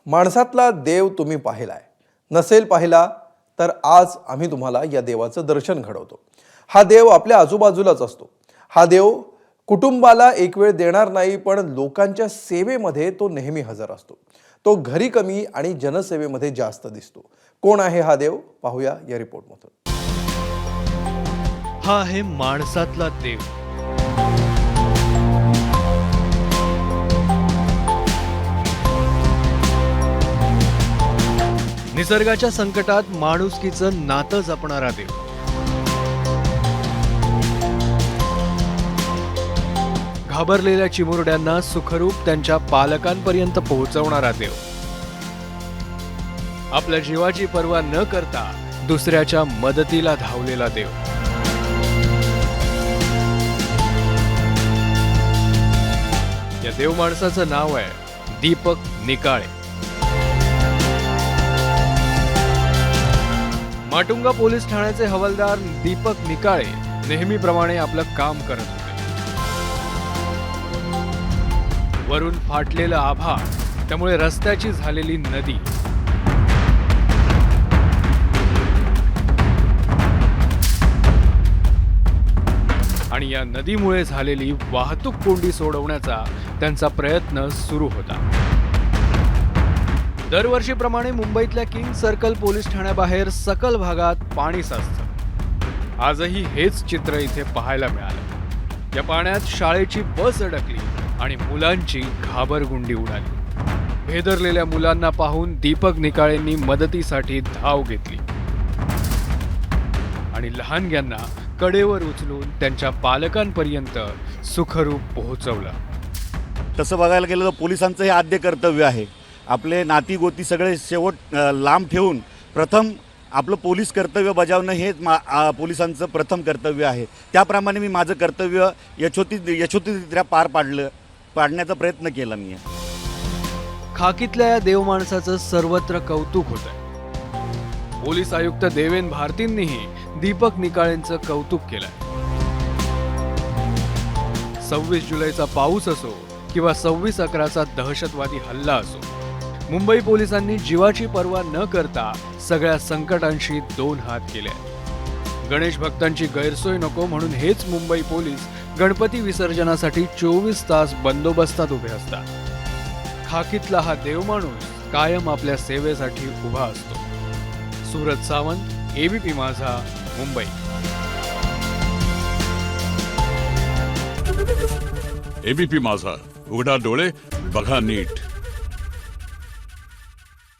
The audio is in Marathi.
माणसातला देव तुम्ही पाहिलाय, नसेल पाहिला तर आज आम्ही तुम्हाला या देवाचं दर्शन घडवतो। हा देव आपल्या आजूबाजूलाच असतो। हा देव कुटुंबाला एक वेळ देणार नाही, पण लोकांच्या सेवेमध्ये तो नेहमी हजर असतो। तो घरी कमी आणि जनसेवेमध्ये जास्त दिसतो। कोण आहे हा देव, पाहूया या रिपोर्टमधून। हा आहे माणसातला देव। निसर्गाच्या संकटात माणुसकीचं नातं जपणारा देव। घाबरलेल्या चिमुरड्यांना सुखरूप त्यांच्या पालकांपर्यंत पोहोचवणारा देव। आपल्या जीवाची पर्वा न करता दुसऱ्याच्या मदतीला धावलेला देव। या देव माणसाचं नाव आहे दीपक निकाळे। माटुंगा पोलीस ठाण्याचे हवालदार दीपक निकाळे नेहमीप्रमाणे आपलं काम करत होते। वरून फाटलेलं आभाळ, त्यामुळे रस्त्याची झालेली नदी, आणि या नदीमुळे झालेली वाहतूक कोंडी सोडवण्याचा त्यांचा प्रयत्न सुरू होता। दरवर्षीप्रमाणे मुंबईतल्या किंग सर्कल पोलीस ठाण्याबाहेर सकल भागात पाणी साचतं। आजही हेच चित्र इथे पाहायला मिळालं। या पाण्यात शाळेची बस अडकली आणि मुलांची घाबरगुंडी उडाली। भेदरलेल्या मुलांना पाहून दीपक निकाळेंनी मदतीसाठी धाव घेतली आणि लहानग्यांना कडेवर उचलून त्यांच्या पालकांपर्यंत सुखरूप पोहोचवलं। तसं बघायला गेलं तर पोलिसांचं हे आद्य कर्तव्य आहे। आपले नाती गोती सगळे शेवट लांब ठेवून प्रथम आपलं पोलीस कर्तव्य बजावणं हेच पोलिसांचं प्रथम कर्तव्य आहे। त्याप्रमाणे मी माझं कर्तव्य यशोचितरित्या पाडण्याचा प्रयत्न केला मी। खाकीतल्या या देव माणसाचं सर्वत्र कौतुक होतंय। पोलीस आयुक्त देवेन भारतींनीही दीपक निकाळेंचं कौतुक केलंय। 26 जुलैचा पाऊस असो किंवा 26/11चा दहशतवादी हल्ला असो, मुंबई पोलिसांनी जीवाची पर्वा न करता सगळ्या संकटांशी दोन हात केले। गणेश भक्तांची गैरसोय नको म्हणून हेच मुंबई पोलीस गणपती विसर्जनासाठी 24 तास बंदोबस्तात उभे असतात। खाकीतला हा देव माणूस कायम आपल्या सेवेसाठी उभा असतो। सूरज सावंत, एबीपी माझा, मुंबई। एबीपी माझा, उघडा डोळे बघा नीट।